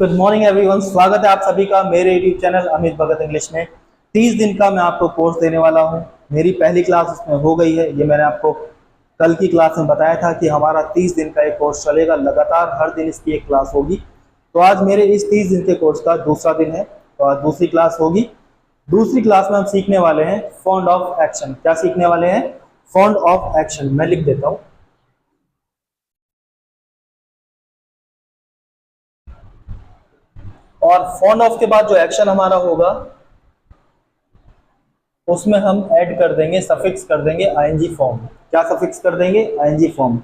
Good morning everyone, स्वागत है आप सभी का मेरे यूट्यूब चैनल अमित भगत इंग्लिश में। 30 दिन का मैं आपको कोर्स देने वाला हूं। मेरी पहली क्लास उसमें हो गई है। ये मैंने आपको कल की क्लास में बताया था कि हमारा 30 दिन का एक कोर्स चलेगा, लगातार हर दिन इसकी एक क्लास होगी। तो आज मेरे इस 30 दिन के कोर्स का दूसरा दिन है, तो आज दूसरी क्लास होगी। दूसरी क्लास में हम सीखने वाले हैं फॉन्ड ऑफ एक्शन। क्या सीखने वाले हैं? Fond of action. मैं लिख देता हूं। और फॉन्ड ऑफ के बाद जो एक्शन हमारा होगा उसमें हम ऐड कर देंगे, सफिक्स कर देंगे आईएनजी फॉर्म। क्या सफिक्स कर देंगे? ING form.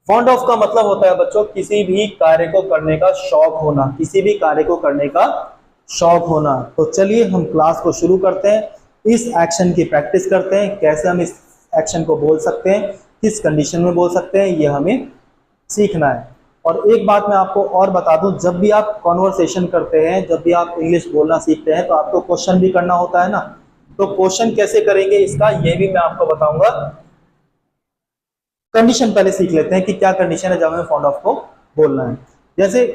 फॉन्ड ऑफ का मतलब होता है बच्चों किसी भी कार्य को करने का शौक होना, किसी भी कार्य को करने का शौक होना। तो चलिए हम क्लास को शुरू करते हैं। इस एक्शन की प्रैक्टिस करते हैं, कैसे हम इस एक्शन को बोल सकते हैं, किस कंडीशन में बोल सकते हैं, ये हमें सीखना है। और एक बात मैं आपको और बता दूं, जब भी आप कॉन्वर्सेशन करते हैं, जब भी आप इंग्लिश बोलना सीखते हैं, तो आपको क्वेश्चन भी करना होता है ना। तो क्वेश्चन कैसे करेंगे इसका ये भी मैं आपको बताऊंगा। कंडीशन पहले सीख लेते हैं कि क्या कंडीशन है जब हमें फॉन्ड ऑफ को बोलना है। जैसे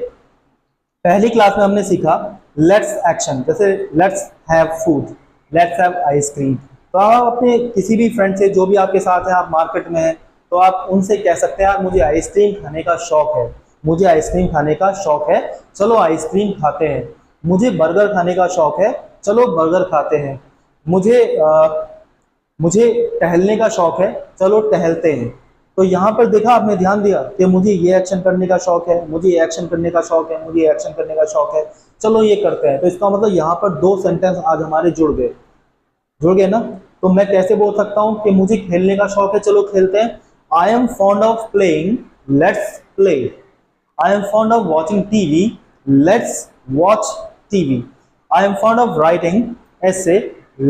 पहली क्लास में हमने सीखा लेट्स एक्शन, जैसे let's have food, let's have ice cream. तो आप अपने किसी भी फ्रेंड से, जो भी आपके साथ है, आप मार्केट में हैं, तो आप उनसे कह सकते हैं यार मुझे आइसक्रीम खाने का शौक है, मुझे आइसक्रीम खाने का शौक है, चलो आइसक्रीम खाते हैं। मुझे बर्गर खाने का शौक है, चलो बर्गर खाते हैं। मुझे टहलने का शौक है, चलो टहलते हैं। तो यहाँ पर देखा आपने, ध्यान दिया कि मुझे ये एक्शन करने का शौक है, मुझे ये एक्शन करने का शौक है, मुझे ये एक्शन करने का शौक है, चलो ये करते हैं। तो इसका मतलब यहाँ पर दो सेंटेंस आज हमारे जुड़ गए ना। तो मैं कैसे बोल सकता हूँ कि मुझे खेलने का शौक है, चलो खेलते हैं। I am fond of playing, let's play. I am fond of watching TV, let's watch TV. I am fond of writing essay,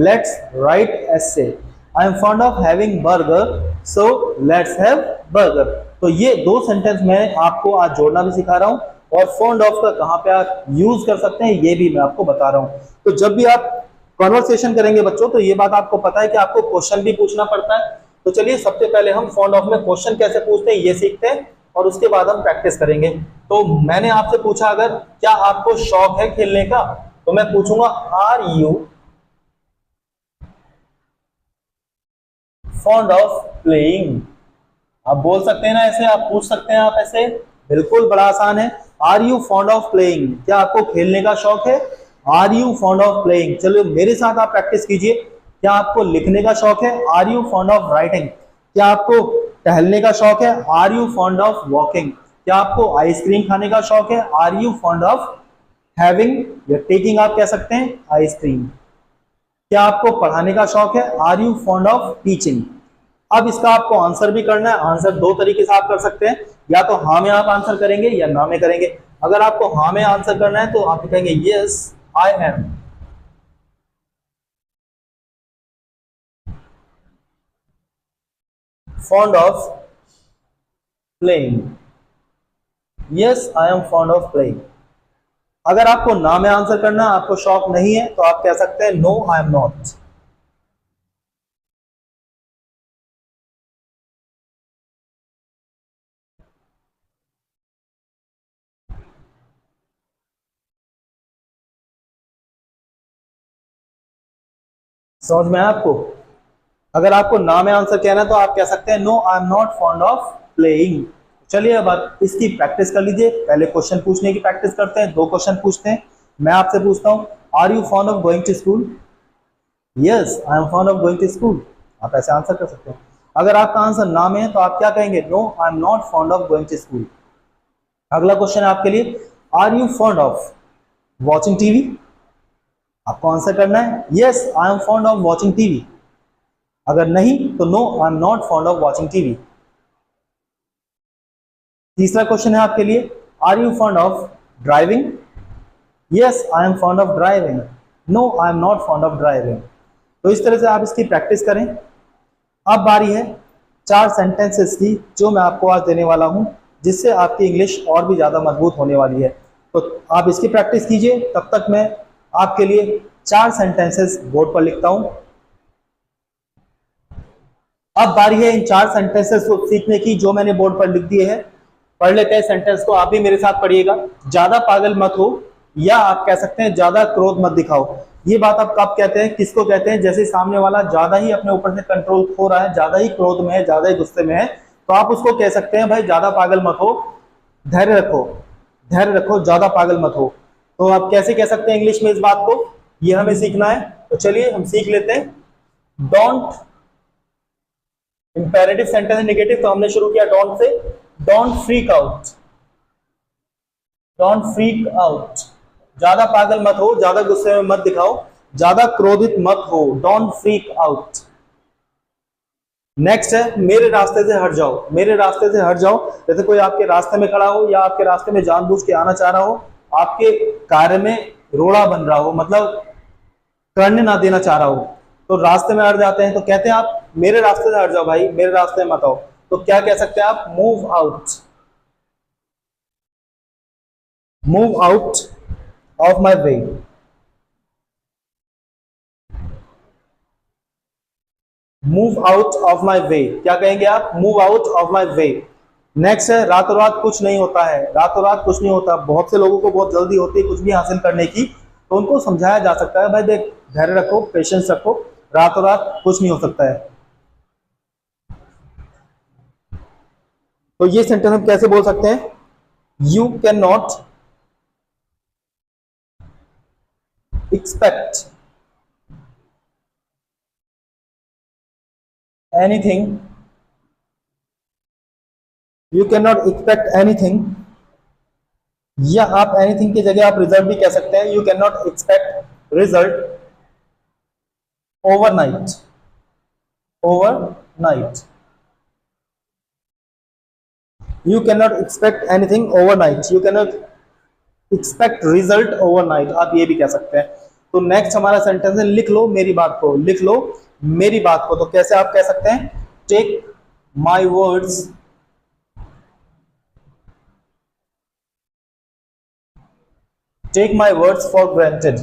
let's write essay. I am fond of having burger, so let's have burger. तो ये दो sentence मैं आपको आज जोड़ना भी सिखा रहा हूँ, और फॉन्ड ऑफ का कहाँ पे आप यूज कर सकते हैं ये भी मैं आपको बता रहा हूँ। तो जब भी आप कॉन्वर्सेशन करेंगे बच्चों, तो ये बात आपको पता है कि आपको क्वेश्चन भी पूछना पड़ता है। तो चलिए सबसे पहले हम फॉन्ड ऑफ में क्वेश्चन कैसे पूछते हैं ये सीखते हैं, और उसके बाद हम प्रैक्टिस करेंगे। तो मैंने आपसे पूछा अगर क्या आपको शौक है खेलने का, तो मैं पूछूंगा are you fond of playing. आप बोल सकते हैं ना ऐसे, आप पूछ सकते हैं आप ऐसे, बिल्कुल बड़ा आसान है। Are you fond of playing, क्या आपको खेलने का शौक है? Are you fond of playing. चलो मेरे साथ आप प्रैक्टिस कीजिए। क्या आपको लिखने का शौक है? Are you fond of writing. क्या आपको टहलने का शौक है? Are you fond of walking. क्या आपको आइसक्रीम खाने का शौक है? Are you fond of having या टेकिंग, आप कह सकते हैं, आइसक्रीम। क्या आपको पढ़ाने का शौक है? Are you fond of teaching. अब इसका आपको आंसर भी करना है। आंसर दो तरीके से आप कर सकते हैं, या तो हाँ में आप आंसर करेंगे या ना में करेंगे। अगर आपको हाँ में आंसर करना है तो आप कहेंगे yes I M fond of playing. Yes, I am fond of playing. अगर आपको ना में आंसर करना है, आपको शौक नहीं है, तो आप कह सकते हैं नो आई एम नॉट। समझ में आया आपको? अगर आपको ना में आंसर कहना है तो आप कह सकते हैं no I am not fond of playing. चलिए अब आप इसकी प्रैक्टिस कर लीजिए। पहले क्वेश्चन पूछने की प्रैक्टिस करते हैं। दो क्वेश्चन पूछते हैं। मैं आपसे पूछता हूं are you fond of going to school? Yes I am fond of going to school. आप ऐसे आंसर कर सकते हैं। अगर आपका आंसर ना में है तो आप क्या कहेंगे? No I am not fond of going to school. अगला क्वेश्चन है आपके लिए, are you fond of watching TV? आपको आंसर करना है yes I am fond of watching TV. अगर नहीं तो no I am not fond of watching TV. तीसरा क्वेश्चन है आपके लिए, are you fond of driving? Yes I am fond of driving. No I am not fond of driving. तो इस तरह से आप इसकी प्रैक्टिस करें। अब बारी है 4 सेंटेंसेस की, जो मैं आपको आज देने वाला हूं, जिससे आपकी इंग्लिश और भी ज्यादा मजबूत होने वाली है। तो आप इसकी प्रैक्टिस कीजिए। तब तक मैं आपके लिए 4 सेंटेंसेस बोर्ड पर लिखता हूं। अब बारी है इन 4 सेंटेंसेस को सीखने की, जो मैंने बोर्ड पर लिख दिए हैं। पढ़ लेते हैं सेंटेंस को, आप भी मेरे साथ पढ़िएगा। ज्यादा पागल मत हो, या आप कह सकते हैं ज्यादा क्रोध मत दिखाओ। ये बात आप कब कहते हैं, किसको कहते हैं? जैसे सामने वाला ज्यादा ही अपने ऊपर से कंट्रोल खो रहा है, ज्यादा ही क्रोध में है, ज्यादा ही गुस्से में है, तो आप उसको कह सकते हैं भाई ज्यादा पागल मत हो, धैर्य रखो, धैर्य रखो, ज्यादा पागल मत हो। तो आप कैसे कह सकते हैं इंग्लिश में इस बात को, ये हमें सीखना है। तो चलिए हम सीख लेते हैं। डोंट, इंपेरेटिव सेंटेंस है नेगेटिव, तो हमने शुरू किया don't say. Don't freak out, don't freak out, ज्यादा पागल मत हो, ज्यादा गुस्से में मत दिखाओ, ज्यादा क्रोधित मत हो, डोंट फ्रीक आउट। नेक्स्ट है मेरे रास्ते से हट जाओ, मेरे रास्ते से हट जाओ। जैसे कोई आपके रास्ते में खड़ा हो, या आपके रास्ते में जानबूझ के आना चाह रहा हो, आपके कार्य में रोड़ा बन रहा हो, मतलब करने ना देना चाह रहा हो, तो रास्ते में हट जाते हैं, तो कहते हैं आप मेरे रास्ते से हट जाओ भाई, मेरे रास्ते में मत आओ। तो क्या कह सकते हैं आप? Move out, move out of my way. Move out of my way, क्या कहेंगे आप? Move out of my way. Next है रातों रात कुछ नहीं होता है, रातों रात कुछ नहीं होता। बहुत से लोगों को बहुत जल्दी होती है कुछ भी हासिल करने की, तो उनको समझाया जा सकता है भाई देख, धैर्य रखो, पेशेंस रखो, रातों रात कुछ नहीं हो सकता है। तो ये सेंटेंस हम कैसे बोल सकते हैं? You can not expect anything, you can not expect anything, या आप एनीथिंग की जगह आप रिजल्ट भी कह सकते हैं। You can not expect result overnight, overnight, you can not expect anything overnight, you can not expect result overnight, आप ये भी कह सकते हैं। तो नेक्स्ट हमारा सेंटेंस है लिख लो मेरी बात को, लिख लो मेरी बात को। तो कैसे आप कह सकते हैं? Take my words, take my words for granted,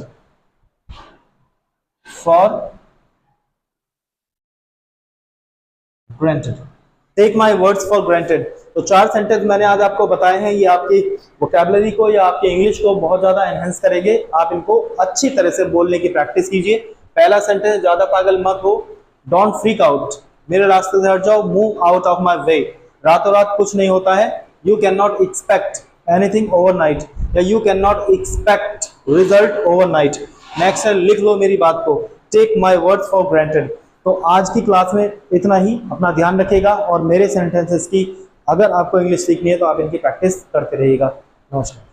for granted, take my words for granted. तो 4 सेंटेंस मैंने आज आपको बताए हैं, ये आपकी वोकैबुलरी को या आपकी इंग्लिश को बहुत ज्यादा एनहेंस करेंगे। आप इनको अच्छी तरह से बोलने की प्रैक्टिस कीजिए। पहला सेंटेंस ज्यादा पागल मत हो, डोंट फ्रीक आउट, मेरे रास्ते से हट जाओ, move out of my way, रातों रात कुछ नहीं होता है, you can not expect anything overnight, या you can not expect result overnight. Next है लिख लो मेरी बात को, take my words for granted. तो आज की क्लास में इतना ही, अपना ध्यान रखिएगा, और मेरे सेंटेंसेस की अगर आपको इंग्लिश सीखनी है तो आप इनकी प्रैक्टिस करते रहिएगा। नमस्कार।